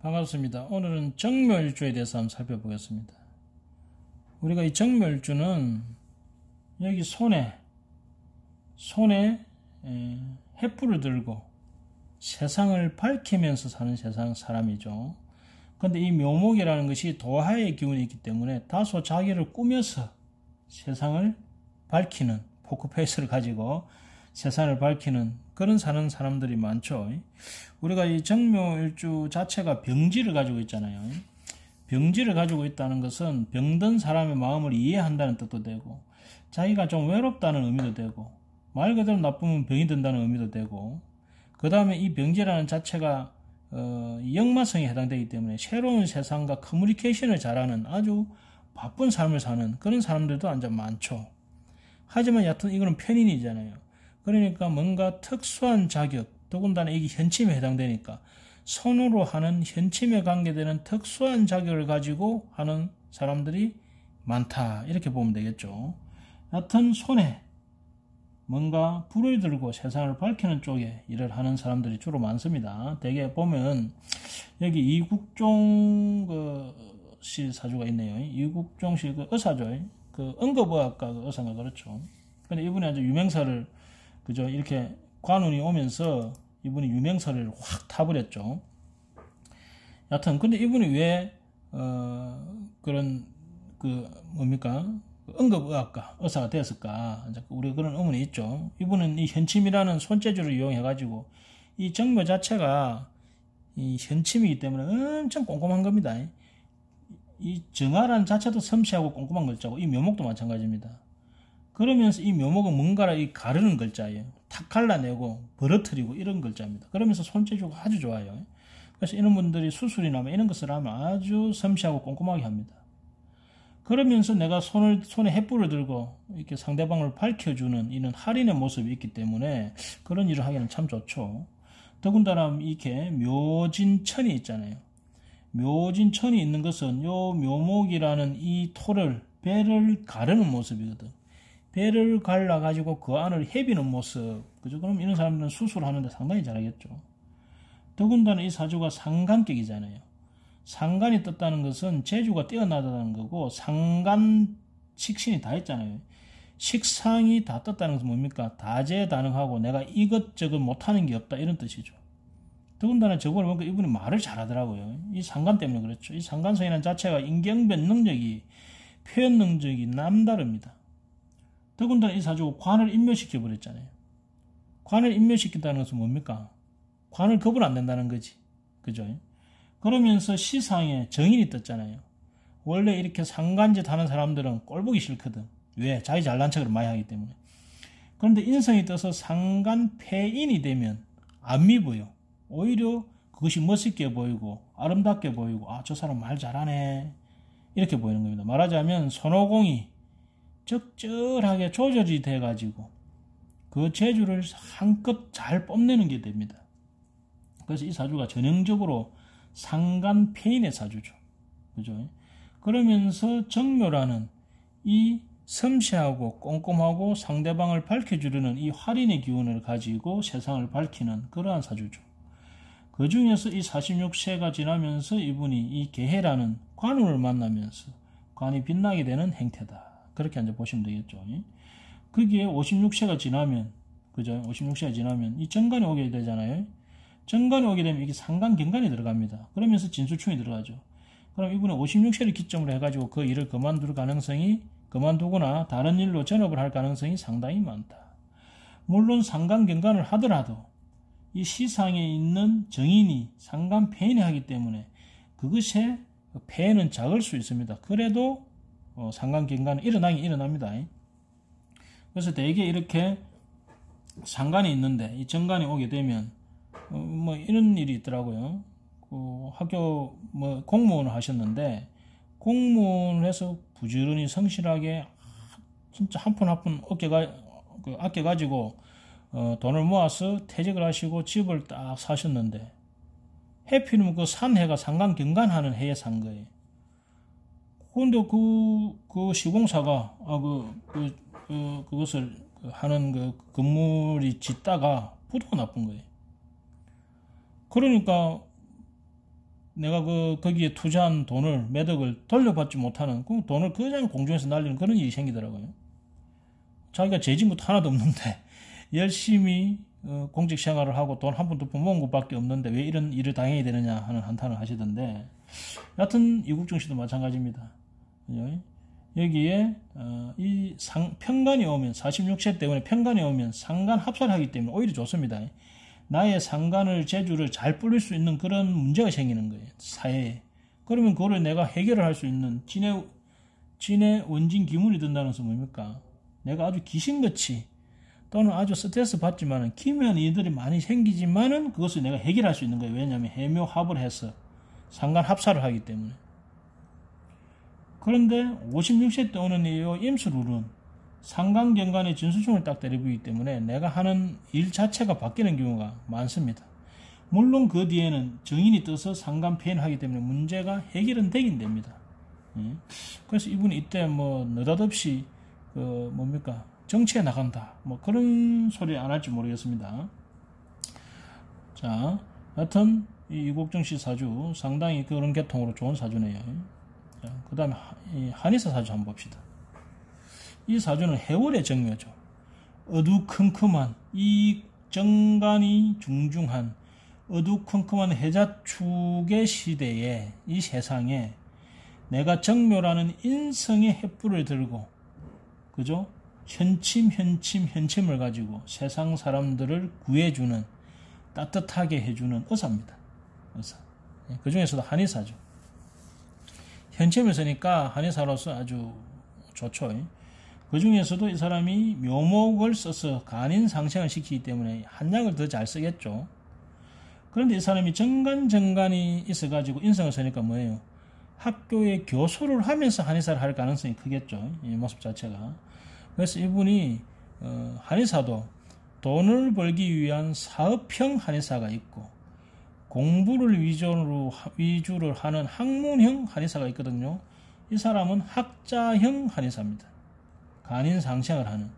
반갑습니다. 오늘은 정묘일주에 대해서 한번 살펴보겠습니다. 우리가 이 정묘일주는 여기 손에 횃불을 들고 세상을 밝히면서 사는 사람이죠. 근데 이 묘목이라는 것이 도하의 기운이 있기 때문에 다소 자기를 꾸며서 세상을 밝히는 포크페이스를 가지고 세상을 밝히는 그런 사는 사람들이 많죠. 우리가 이 정묘일주 자체가 병지를 가지고 있잖아요. 병지를 가지고 있다는 것은 병든 사람의 마음을 이해한다는 뜻도 되고, 자기가 좀 외롭다는 의미도 되고, 말 그대로 나쁘면 병이 든다는 의미도 되고, 그 다음에 이 병지라는 자체가 역마성에 해당되기 때문에 새로운 세상과 커뮤니케이션을 잘하는 아주 바쁜 삶을 사는 그런 사람들도 완전 많죠. 하지만 여튼 이거는 편인이잖아요. 그러니까 뭔가 특수한 자격, 더군다나 이게 현침에 해당되니까 손으로 하는 현침에 관계되는 특수한 자격을 가지고 하는 사람들이 많다, 이렇게 보면 되겠죠. 여튼 손에 뭔가 불을 들고 세상을 밝히는 쪽에 일을 하는 사람들이 주로 많습니다. 대개 보면 여기 이국종 씨 사주가 있네요. 이국종 씨 의사죠. 응급의학과 의사가 그렇죠. 근데 이분이 아주 유명사를 그죠, 이렇게 관운이 오면서 이분이 유명세를 확 타버렸죠. 여튼 근데 이분이 왜 그런 응급의학과 의사가 되었을까? 우리 그런 의문이 있죠. 이분은 이 현침이라는 손재주를 이용해 가지고 이 정묘 자체가 이 현침이기 때문에 엄청 꼼꼼한 겁니다. 이 정화란 자체도 섬세하고 꼼꼼한 글자고, 이 묘목도 마찬가지입니다. 그러면서 이 묘목은 뭔가를 가르는 글자예요. 탁 갈라내고 벌어뜨리고 이런 글자입니다. 그러면서 손재주가 아주 좋아요. 그래서 이런 분들이 수술이나 이런 것을 하면 아주 섬세하고 꼼꼼하게 합니다. 그러면서 내가 손에 횃불을 들고 이렇게 상대방을 밝혀주는 이런 할인의 모습이 있기 때문에 그런 일을 하기는 참 좋죠. 더군다나 이렇게 묘진천이 있잖아요. 묘진천이 있는 것은 요 묘목이라는 이 배를 가르는 모습이거든. 배를 갈라가지고 그 안을 헤비는 모습, 그죠? 그럼 이런 사람들은 수술하는데 상당히 잘하겠죠. 더군다나 이 사주가 상간격이잖아요. 상간이 떴다는 것은 재주가 뛰어나다는 거고, 상간 식신이 다 있잖아요. 식상이 다 떴다는 것은 뭡니까? 다재다능하고 내가 이것저것 못하는 게 없다, 이런 뜻이죠. 더군다나 저번에 보니까 이분이 말을 잘하더라고요. 이 상간 때문에 그렇죠. 이 상간성이라는 자체가 인경변 능력이, 표현 능력이 남다릅니다. 더군다나 이 사주가 관을 인묘시켜버렸잖아요. 관을 인묘시킨다는 것은 뭡니까? 관을 거부는 안 된다는 거지. 그죠? 그러면서 시상에 정인이 떴잖아요. 원래 이렇게 상간짓 하는 사람들은 꼴보기 싫거든. 왜? 자기 잘난 척을 많이 하기 때문에. 그런데 인성이 떠서 상간폐인이 되면 안 미워요. 오히려 그것이 멋있게 보이고 아름답게 보이고, 저 사람 말 잘하네, 이렇게 보이는 겁니다. 말하자면 손오공이 적절하게 조절이 돼가지고 그 재주를 한껏 잘 뽐내는 게 됩니다. 그래서 이 사주가 전형적으로 상간폐인의 사주죠. 그죠? 그러면서 정묘라는 이 섬세하고 꼼꼼하고 상대방을 밝혀주려는 이 활인의 기운을 가지고 세상을 밝히는 그러한 사주죠. 그 중에서 이 46세가 지나면서 이분이 이 계해라는 관운을 만나면서 관이 빛나게 되는 행태다, 그렇게 이제 보시면 되겠죠. 거기에 56세가 지나면, 그죠? 56세가 지나면 이 정관이 오게 되잖아요. 정관이 오게 되면 이게 상간경관이 들어갑니다. 그러면서 진수충이 들어가죠. 그럼 이분은 56세를 기점으로 해가지고 그 일을 그만두거나 다른 일로 전업을 할 가능성이 상당히 많다. 물론 상간경관을 하더라도 이 시상에 있는 정인이 상간폐인이 하기 때문에 그것의 폐는 작을 수 있습니다. 그래도 상간경관은 일어나긴 일어납니다. 그래서 대개 이렇게 상간이 있는데 이 정관이 오게 되면 이런 일이 있더라고요. 학교 공무원을 하셨는데, 공무원을 해서 부지런히 성실하게 진짜 한 푼 한 푼 아껴가지고 돈을 모아서 퇴직을 하시고 집을 딱 사셨는데, 해필이면 그 산 해가 상간경관하는 해에 산 거예요. 근데 그 시공사가 그것을 하는 그 건물이 짓다가 부도가 나쁜 거예요. 그러니까 내가 거기에 투자한 돈을, 매덕을 돌려받지 못하는, 그 돈을 그냥 공중에서 날리는 그런 일이 생기더라고요. 자기가 재진 것도 하나도 없는데, 열심히 공직 생활을 하고 돈 한 푼도 모은 것밖에 없는데 왜 이런 일을 당해야 되느냐 하는 한탄을 하시던데, 여하튼 이국종 씨도 마찬가지입니다. 여기에 이 편관이 오면, 46세 때문에 편관이 오면 상간 합살하기 때문에 오히려 좋습니다. 나의 상간을, 재주를 잘 불릴 수 있는 그런 문제가 생기는 거예요, 사회에. 그러면 그거를 내가 해결을 할 수 있는 진의 원진 기문이 든다는 것은 뭡니까? 내가 아주 귀신같이 또는 아주 스트레스 받지만은 기묘한 일들이 많이 생기지만은 그것을 내가 해결할 수 있는 거예요. 왜냐하면 해묘합을 해서 상간 합살을 하기 때문에. 그런데 56세 때 오는 이 임수룰은 상간경간의 진수충을 딱 때려보기 때문에 내가 하는 일 자체가 바뀌는 경우가 많습니다. 물론 그 뒤에는 정인이 떠서 상간폐인하기 때문에 문제가 해결은 되긴 됩니다. 그래서 이분이 이때 느닷없이 정치에 나간다 그런 소리 안 할지 모르겠습니다. 자, 하여튼 이 이국정 씨 사주 상당히 그런 계통으로 좋은 사주네요. 그 다음에 한의사 사주 한번 봅시다. 이 사주는 해월의 정묘죠. 어두컴컴한, 이 정간이 중중한 어두컴컴한 해자축의 시대에, 이 세상에 내가 정묘라는 인성의 횃불을 들고, 그죠? 현침을 가지고 세상 사람들을 구해주는, 따뜻하게 해주는 의사입니다. 의사. 그 중에서도 한의사죠. 현침을 쓰니까 한의사로서 아주 좋죠. 그 중에서도 이 사람이 묘목을 써서 간인상생을 시키기 때문에 한약을 더 잘 쓰겠죠. 그런데 이 사람이 정간이 있어가지고 인성을 쓰니까 뭐예요? 학교에 교수를 하면서 한의사를 할 가능성이 크겠죠. 이 모습 자체가. 그래서 이분이 한의사도 돈을 벌기 위한 사업형 한의사가 있고, 공부를 위주로 하는 학문형 한의사가 있거든요. 이 사람은 학자형 한의사입니다. 간인상생을 하는.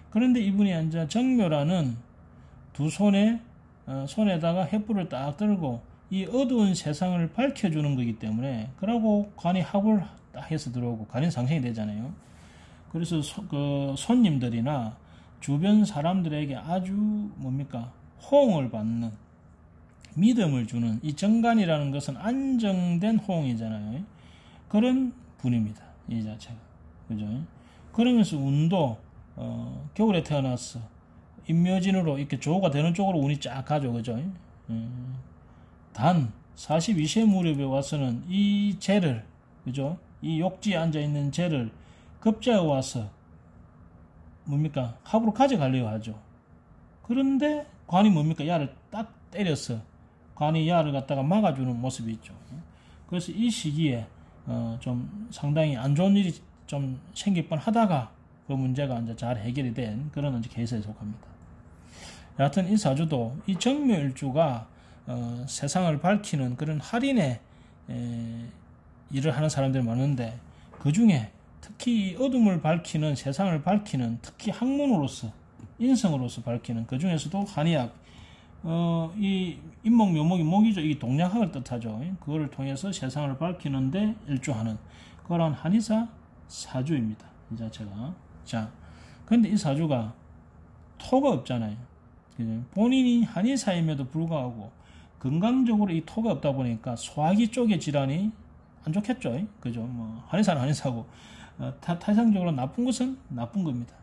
그런데 이분이 앉아 정묘라는 두 손에다가 횃불을 딱 들고 이 어두운 세상을 밝혀주는 거기 때문에, 그러고 간이 합을 딱 해서 들어오고 간인상생이 되잖아요. 그래서 손님들이나 주변 사람들에게 아주 호응을 받는, 믿음을 주는, 이 정간이라는 것은 안정된 호응이잖아요. 그런 분입니다, 이 자체가. 그죠? 그러면서 운도 겨울에 태어났어. 임묘진으로 이렇게 조가 되는 쪽으로 운이 쫙 가죠. 그죠? 단 42세 무렵에 와서는 이 재를, 그죠? 이 욕지에 앉아 있는 재를 급자에 와서 합으로 가져가려고 하죠. 그런데 관이 야를 딱 때려서 관이 야를 갖다가 막아주는 모습이 있죠. 그래서 이 시기에 좀 상당히 안 좋은 일이 좀 생길 뻔 하다가 그 문제가 이제 잘 해결이 된 그런 케이스에 속합니다. 여하튼 이 사주도 이 정묘일주가 세상을 밝히는 그런 할인의 일을 하는 사람들이 많은데, 그 중에 특히 이 어둠을 밝히는, 세상을 밝히는, 특히 학문으로서, 인성으로서 밝히는, 그 중에서도 한의학, 이 인목, 묘목이 목이죠. 이 동양학을 뜻하죠. 그거를 통해서 세상을 밝히는데 일조하는 그런 한의사 사주입니다, 이 자체가. 자, 근데 이 사주가 토가 없잖아요. 본인이 한의사임에도 불구하고 건강적으로 이 토가 없다 보니까 소화기 쪽의 질환이 안 좋겠죠. 그죠? 한의사는 한의사고, 타상적으로 나쁜 것은 나쁜 겁니다.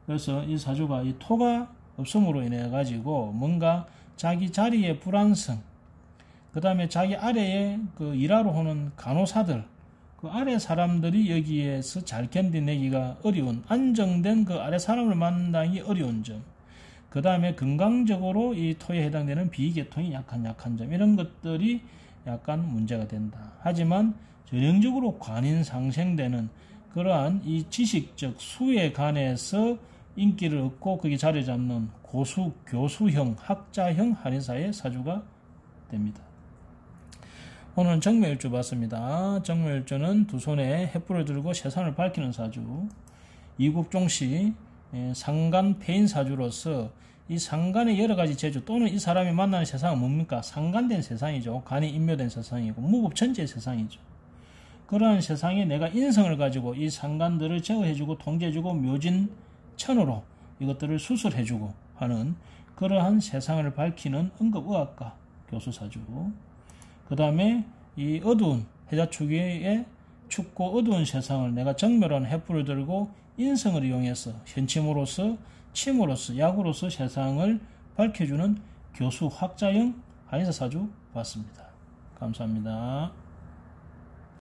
그래서 이 사주가 이 토가 없음으로 인해 가지고 뭔가 자기 자리의 불안성, 그 다음에 자기 아래에 일하러 오는 간호사들, 그 아래 사람들이 여기에서 잘 견디내기가 어려운, 안정된 그 아래 사람을 만나기 어려운 점, 그 다음에 건강적으로 이 토에 해당되는 비계통이 약한 점, 이런 것들이 약간 문제가 된다. 하지만 전형적으로 관인상생되는 그러한 이 지식적 수에 관해서 인기를 얻고 거기 자리 잡는 고수, 교수형, 학자형 한의사의 사주가 됩니다. 오늘은 정묘일주 봤습니다. 정묘일주는 두 손에 횃불을 들고 세상을 밝히는 사주, 이국종씨 상간 폐인 사주로서 이 상간의 여러 가지 재주 또는 이 사람이 만나는 세상은 뭡니까? 상간된 세상이죠. 간이 인묘된 세상이고 무법천지의 세상이죠. 그러한 세상에 내가 인성을 가지고 이 상간들을 제어해주고 통제해주고 묘진천으로 이것들을 수술해주고 하는 그러한 세상을 밝히는 응급의학과 교수사주. 그 다음에 이 어두운 해자축의 춥고 어두운 세상을 내가 정멸한 횃불을 들고 인성을 이용해서 현침으로서 침으로서 약으로서 세상을 밝혀주는 교수 학자형 한의사사주 봤습니다. 감사합니다.